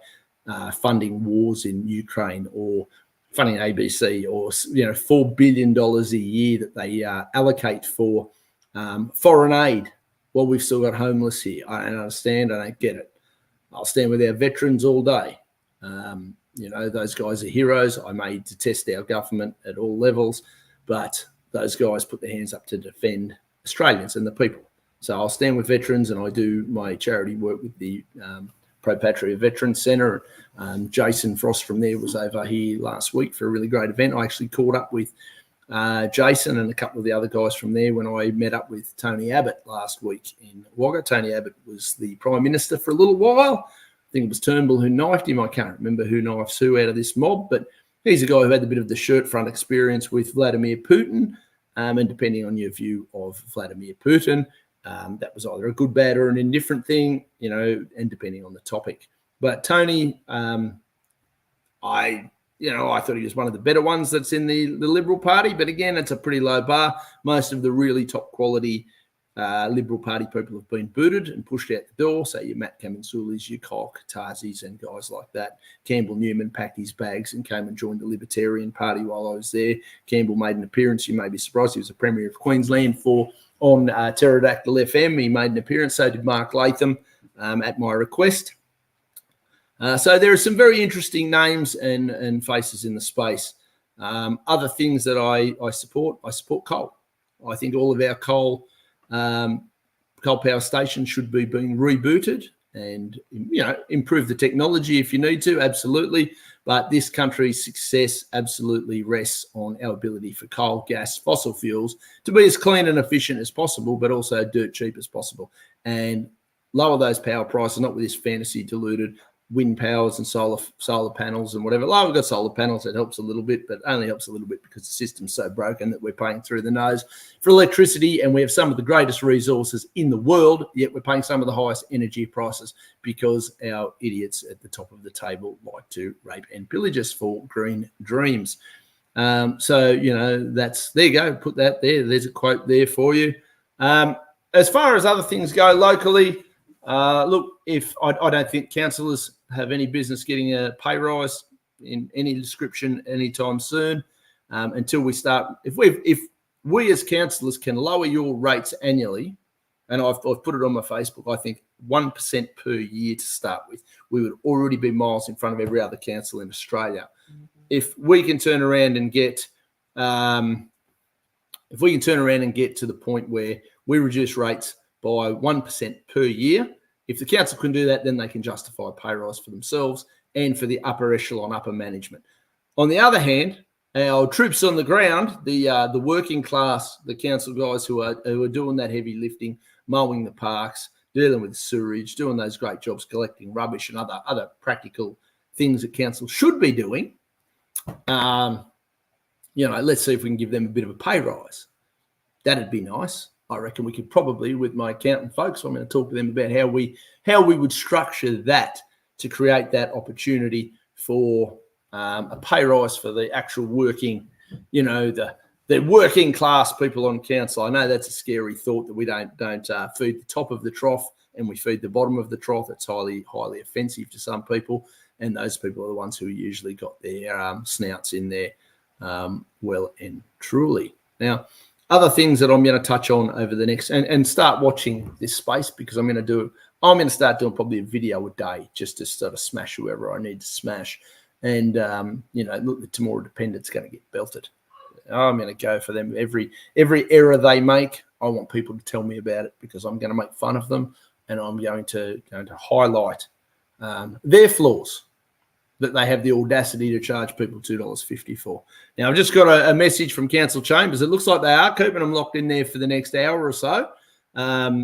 funding wars in Ukraine, or funding ABC, or $4 billion a year that they allocate for foreign aid while we've still got homeless here? I don't understand. I don't get it. I'll stand with our veterans all day. Those guys are heroes. I may detest our government at all levels, but those guys put their hands up to defend Australians and the people. So I'll stand with veterans, and I do my charity work with the Pro Patria Veterans Centre. Jason Frost from there was over here last week for a really great event. I actually caught up with Jason and a couple of the other guys from there when I met up with Tony Abbott last week in Wagga. Tony Abbott was the Prime Minister for a little while. I think it was Turnbull who knifed him. I can't remember who knifes who out of this mob, but he's a guy who had a bit of the shirt front experience with Vladimir Putin. And depending on your view of Vladimir Putin, that was either a good, bad, or an indifferent thing, and depending on the topic. But Tony, I thought he was one of the better ones that's in the Liberal Party. But again, it's a pretty low bar. Most of the really top quality Liberal Party people have been booted and pushed out the door. So your Matt Kaminsulis, your Koch, Tarzis and guys like that. Campbell Newman packed his bags and came and joined the Libertarian Party while I was there. Campbell made an appearance. You may be surprised. He was a Premier of Queensland on Pterodactyl FM. He made an appearance. So did Mark Latham at my request. So there are some very interesting names and faces in the space. Other things that I support coal. I think all of our coal power stations should be being rebooted and, improve the technology if you need to, absolutely. But this country's success absolutely rests on our ability for coal, gas, fossil fuels to be as clean and efficient as possible, but also dirt cheap as possible. And lower those power prices, not with this fantasy diluted wind powers and solar panels and whatever. We've got solar panels, that helps a little bit, but only helps a little bit because the system's so broken that we're paying through the nose for electricity, and we have some of the greatest resources in the world, yet we're paying some of the highest energy prices because our idiots at the top of the table like to rape and pillage us for green dreams. So, that's, there you go, put that there. There's a quote there for you. As far as other things go locally, look, if I don't think councillors have any business getting a pay rise in any description anytime soon, until we start. If we as councillors can lower your rates annually, and I've put it on my Facebook, I think 1% per year to start with, we would already be miles in front of every other council in Australia. Mm-hmm. If we can turn around and get to the point where we reduce rates by 1% per year, if the council can do that, then they can justify a pay rise for themselves and for the upper echelon, upper management. On the other hand, our troops on the ground, the working class, the council guys who are doing that heavy lifting, mowing the parks, dealing with sewerage, doing those great jobs, collecting rubbish and other practical things that council should be doing. Let's see if we can give them a bit of a pay rise. That'd be nice. I reckon we could probably, with my accountant folks, I'm going to talk to them about how we would structure that to create that opportunity for a pay rise for the actual working, the working class people on council. I know that's a scary thought that we don't feed the top of the trough and we feed the bottom of the trough. It's highly, highly offensive to some people, and those people are the ones who usually got their snouts in there well and truly. Now, other things that I'm going to touch on over the next, and start watching this space, because I'm going to start doing probably a video a day just to sort of smash whoever I need to smash. And, look, the Temora Dependent's going to get belted. I'm going to go for them. Every error they make, I want people to tell me about it, because I'm going to make fun of them, and I'm going to highlight their flaws that they have the audacity to charge people $2.50 for. Now, I've just got a message from Council Chambers. It looks like they are keeping them locked in there for the next hour or so,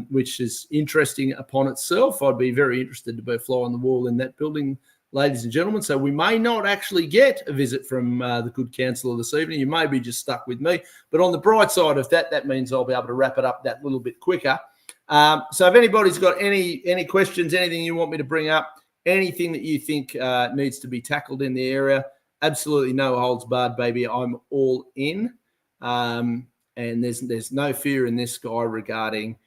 which is interesting upon itself. I'd be very interested to be a fly on the wall in that building, ladies and gentlemen. So we may not actually get a visit from the good councillor this evening. You may be just stuck with me. But on the bright side of that, that means I'll be able to wrap it up that little bit quicker. So if anybody's got any questions, anything you want me to bring up, anything that you think needs to be tackled in the area, absolutely no holds barred, baby. I'm all in. And there's no fear in this guy regarding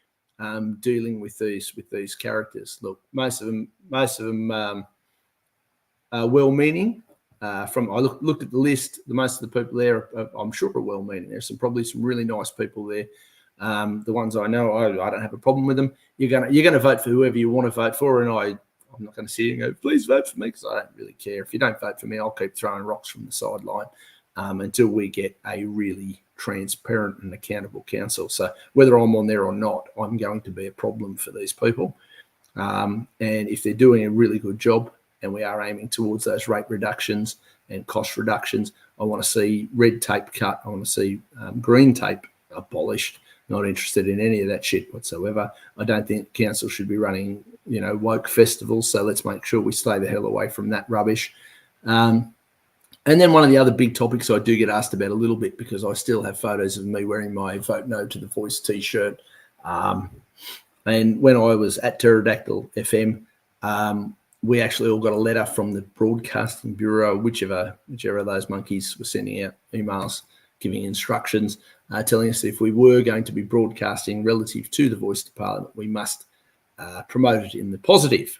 dealing with these characters. Look, most of them are well-meaning. I looked at the list. Most of the people there, I'm sure, are well-meaning. There's probably some really nice people there. The ones I know, I don't have a problem with them. You're gonna vote for whoever you want to vote for, and I'm not going to sit here and go, please vote for me, because I don't really care. If you don't vote for me, I'll keep throwing rocks from the sideline until we get a really, transparent and accountable council. So whether I'm on there or not, I'm going to be a problem for these people. And if they're doing a really good job and we are aiming towards those rate reductions and cost reductions, I want to see red tape cut. I want to see green tape abolished. Not interested in any of that shit whatsoever. I don't think council should be running, woke festivals. So let's make sure we stay the hell away from that rubbish. And then one of the other big topics I do get asked about a little bit, because I still have photos of me wearing my Vote No to the Voice T-shirt. And when I was at Pterodactyl FM, we actually all got a letter from the Broadcasting Bureau, whichever of those monkeys were sending out emails giving instructions, telling us that if we were going to be broadcasting relative to the Voice to Parliament, we must promote it in the positive.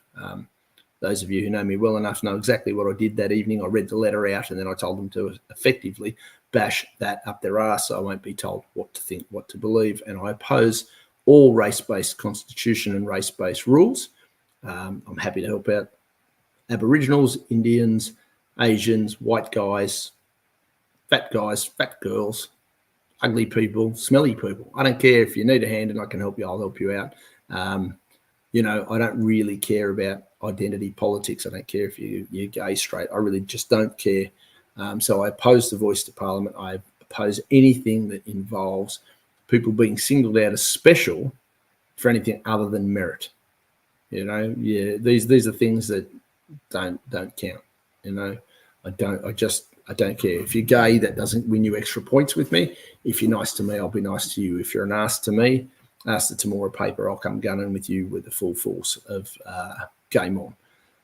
Those of you who know me well enough know exactly what I did that evening. I read the letter out and then I told them to effectively bash that up their arse so I won't be told what to think, what to believe. And I oppose all race-based constitution and race-based rules. I'm happy to help out Aboriginals, Indians, Asians, white guys, fat girls, ugly people, smelly people. I don't care. If you need a hand and I can help you, I'll help you out. I don't really care about identity politics. I don't care if you're gay, straight. I really just don't care. So I oppose the Voice to Parliament. I oppose anything that involves people being singled out as special for anything other than merit. These are things that don't count. I don't care. If you're gay, that doesn't win you extra points with me. If you're nice to me, I'll be nice to you. If you're an ass to me, ask the Temora paper, I'll come gunning with you with the full force of game on.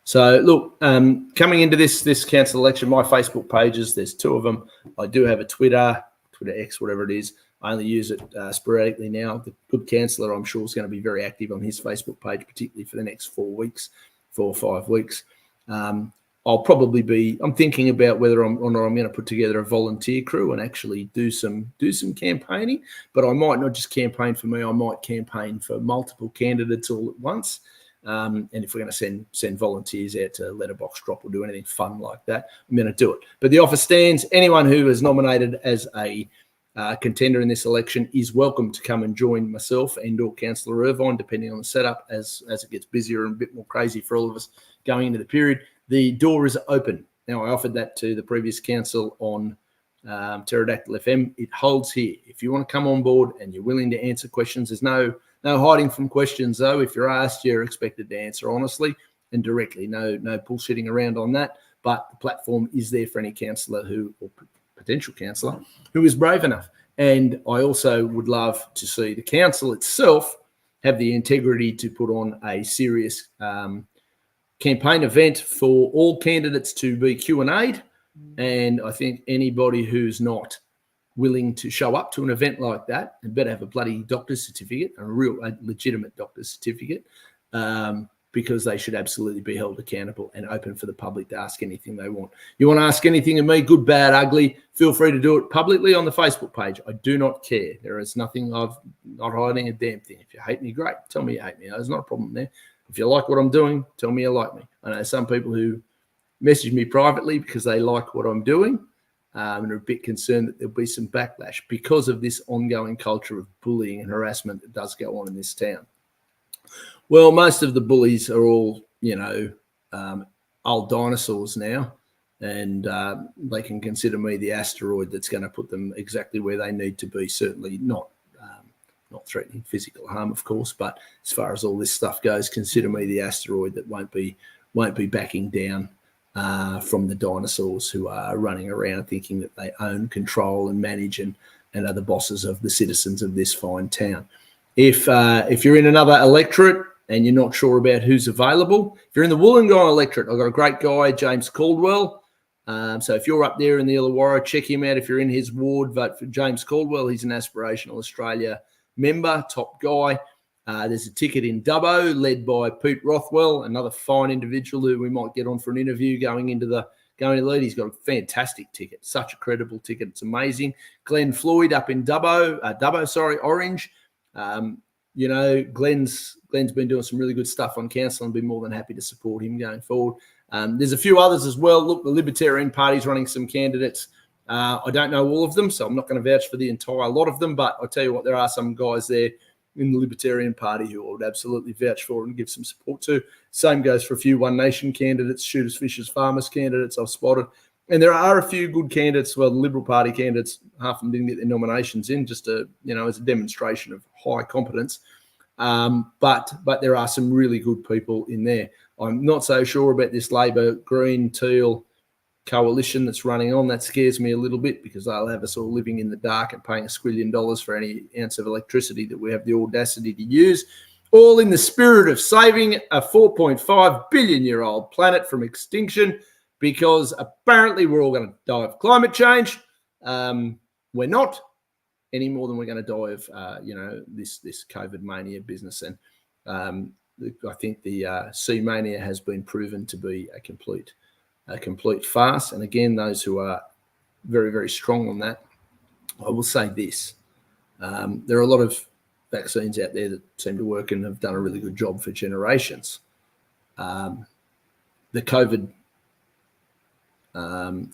So look, coming into this council election, my Facebook pages, there's two of them. I do have a Twitter X, whatever it is. I only use it sporadically now. The good councillor, I'm sure, is going to be very active on his Facebook page, particularly for the next 4 or 5 weeks. I'm thinking about whether I'm going to put together a volunteer crew and actually do some campaigning, but I might not just campaign for me. I might campaign for multiple candidates all at once. And if we're going to send volunteers out to letterbox drop or do anything fun like that, I'm going to do it. But the offer stands. Anyone who is nominated as a contender in this election is welcome to come and join myself and/or Councillor Irvine, depending on the setup, as it gets busier and a bit more crazy for all of us going into the period. The door is open. Now, I offered that to the previous council on Pterodactyl FM. It holds here. If you want to come on board and you're willing to answer questions, there's no hiding from questions, though. If you're asked, you're expected to answer honestly and directly. No bullshitting around on that. But the platform is there for any councillor or potential councillor who is brave enough. And I also would love to see the council itself have the integrity to put on a serious campaign event for all candidates to be Q&A'd. And I think anybody who's not willing to show up to an event like that and better have a bloody doctor's certificate, a legitimate doctor's certificate, because they should absolutely be held accountable and open for the public to ask anything they want. You want to ask anything of me, good, bad, ugly, feel free to do it publicly on the Facebook page. I do not care. There is nothing, I've not hiding a damn thing. If you hate me, great. Tell me you hate me. There's not a problem there. If you like what I'm doing, tell me you like me. I know some people who message me privately because they like what I'm doing and are a bit concerned that there'll be some backlash because of this ongoing culture of bullying and harassment that does go on in this town. Well, most of the bullies are all, old dinosaurs now, and they can consider me the asteroid that's going to put them exactly where they need to be. Certainly not threatening physical harm, of course, but as far as all this stuff goes, consider me the asteroid that won't be backing down from the dinosaurs who are running around thinking that they own, control, and manage and are the bosses of the citizens of this fine town. If you're in another electorate and you're not sure about who's available, if you're in the Wollongong electorate, I've got a great guy, James Caldwell. So if you're up there in the Illawarra, check him out. If you're in his ward, vote for James Caldwell. He's an Aspirational Australia member, top guy. There's a ticket in Dubbo led by Pete Rothwell, another fine individual who we might get on for an interview going to lead. He's got a fantastic ticket, such a credible ticket. It's amazing. Glenn Floyd up in Orange. Glenn's been doing some really good stuff on council and be more than happy to support him going forward. There's a few others as well. Look, the Libertarian Party's running some candidates I don't know all of them, so I'm not going to vouch for the entire lot of them, but I'll tell you what, there are some guys there in the Libertarian Party who I would absolutely vouch for and give some support to. Same goes for a few One Nation candidates, shooters, fishers, farmers candidates I've spotted. And there are a few good candidates. Well, the Liberal Party candidates, half of them didn't get their nominations in, just as a demonstration of high competence. But there are some really good people in there. I'm not so sure about this Labor Green Teal coalition that's running on. That scares me a little bit because they'll have us all living in the dark and paying $1 squillion for any ounce of electricity that we have the audacity to use, all in the spirit of saving a 4.5 billion-year-old planet from extinction, because apparently we're all going to die of climate change. We're not any more than we're going to die of, this COVID mania business. And I think the sea mania has been proven to be a complete farce. And again, those who are very, very strong on that, I will say this. There are a lot of vaccines out there that seem to work and have done a really good job for generations. The COVID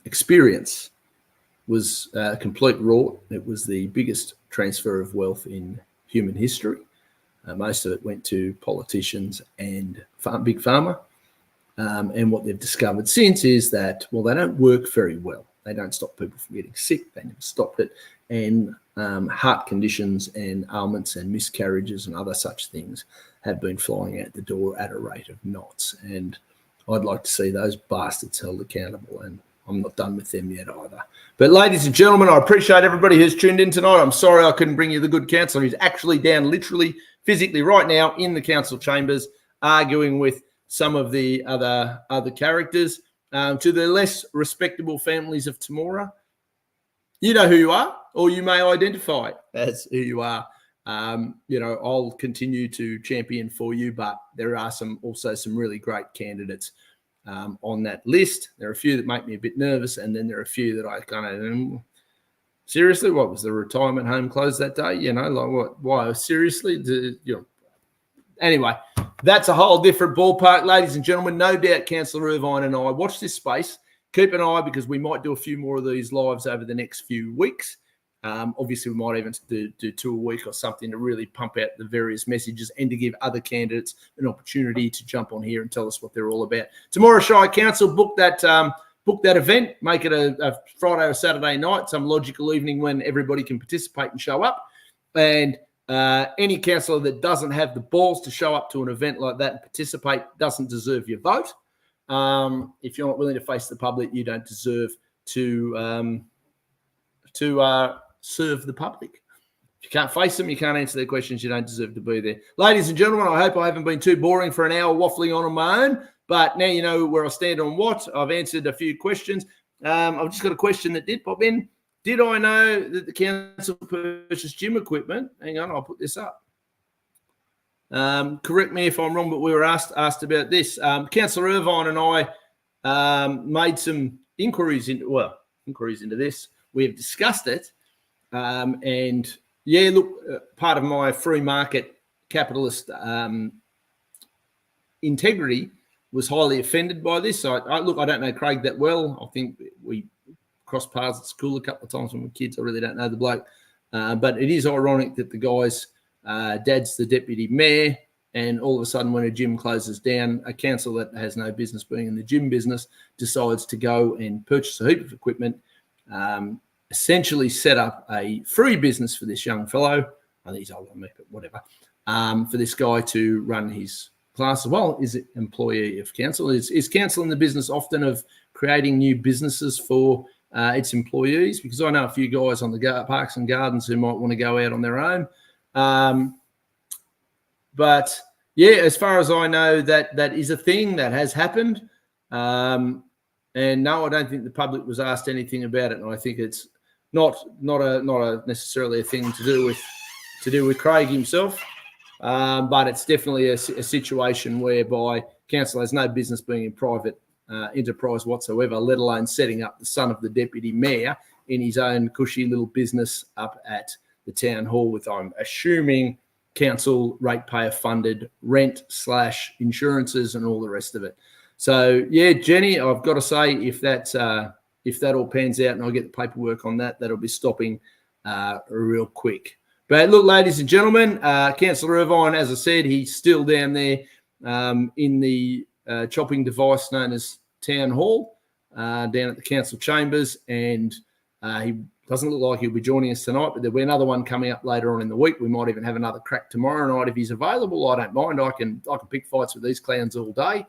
experience was a complete rort. It was the biggest transfer of wealth in human history. Most of it went to politicians and big pharma. And what they've discovered since is that, well, they don't work very well. They don't stop people from getting sick. They never stopped it. And heart conditions and ailments and miscarriages and other such things have been flying out the door at a rate of knots. And I'd like to see those bastards held accountable. And I'm not done with them yet either. But ladies and gentlemen, I appreciate everybody who's tuned in tonight. I'm sorry I couldn't bring you the good counsellor who's actually down literally, physically right now in the council chambers arguing with some of the other characters. To the less respectable families of tomorrow, you know who you are, or you may identify as who you are. I'll continue to champion for you, but there are also some really great candidates on that list. There are a few that make me a bit nervous, and then there are a few that I kind of seriously. What was the retirement home closed that day? Like what? Why? Seriously? Anyway, that's a whole different ballpark, ladies and gentlemen. No doubt Councillor Irvine and I watch this space. Keep an eye, because we might do a few more of these lives over the next few weeks. Obviously, we might even do 2 a week or something to really pump out the various messages and to give other candidates an opportunity to jump on here and tell us what they're all about. Tomorrow, Shire Council, book that event. Make it a Friday or Saturday night, some logical evening when everybody can participate and show up. And any councillor that doesn't have the balls to show up to an event like that and participate doesn't deserve your vote. If you're not willing to face the public, you don't deserve to serve the public. If you can't face them, you can't answer their questions, you don't deserve to be there. Ladies and gentlemen, I hope I haven't been too boring for an hour waffling on my own, but now you know where I stand on what. I've answered a few questions. I've just got a question that did pop in. Did I know that the council purchased gym equipment? Hang on, I'll put this up. Correct me if I'm wrong, but we were asked about this. Councillor Irvine and I made some inquiries into this. We have discussed it. And yeah, look, part of my free market capitalist integrity was highly offended by this. So I don't know Craig that well. I think we crossed paths at school a couple of times when we were kids. I really don't know the bloke. But it is ironic that the guy's dad's the deputy mayor, and all of a sudden when a gym closes down, a council that has no business being in the gym business decides to go and purchase a heap of equipment, essentially set up a free business for this young fellow. I think he's older than me, but whatever. For this guy to run his class as well. Is it employee of council? Is council in the business often of creating new businesses for its employees? Because I know a few guys on the parks and gardens who might want to go out on their own. But yeah, as far as I know, that is a thing that has happened. And no, I don't think the public was asked anything about it. And I think it's not necessarily a thing to do with Craig himself. But it's definitely a situation whereby council has no business being in private enterprise whatsoever, let alone setting up the son of the deputy mayor in his own cushy little business up at the town hall with, I'm assuming, council ratepayer funded rent / insurances and all the rest of it. So yeah, Jenny, I've got to say, if that's if that all pans out and I get the paperwork on that, that'll be stopping real quick. But look, ladies and gentlemen, Councillor Irvine, as I said, he's still down there in the chopping device known as Town Hall down at the council chambers, and he doesn't look like he'll be joining us tonight, but there'll be another one coming up later on in the week. We might even have another crack tomorrow night if he's available. I don't mind. I can pick fights with these clowns all day.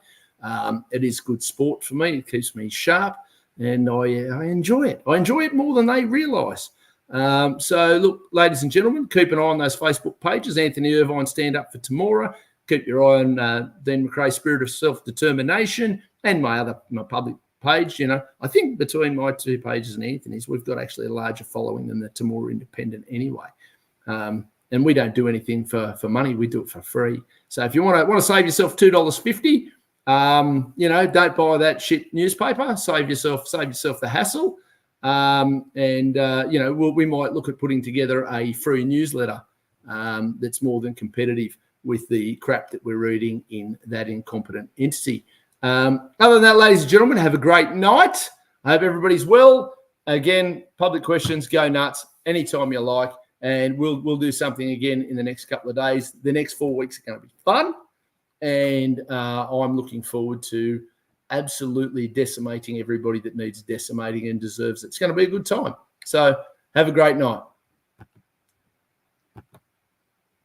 It is good sport for me. It keeps me sharp, and I enjoy it. I enjoy it more than they realise. So, look, ladies and gentlemen, keep an eye on those Facebook pages. Anthony Irvine, Stand Up for Temora. Keep your eye on Dean McRae, Spirit of Self-Determination, and my public page. You know, I think between my two pages and Anthony's, we've got actually a larger following than the Temora Independent anyway. And we don't do anything for money. We do it for free. So if you want to save yourself $2.50, you know, don't buy that shit newspaper. Save yourself the hassle. You know, we might look at putting together a free newsletter that's more than competitive with the crap that we're reading in that incompetent entity. Other than that, ladies and gentlemen, have a great night. I hope everybody's well. Again, public questions, go nuts anytime you like, and we'll do something again in the next couple of days. The next 4 weeks are going to be fun, and I'm looking forward to absolutely decimating everybody that needs decimating and deserves it. It's going to be a good time. So have a great night.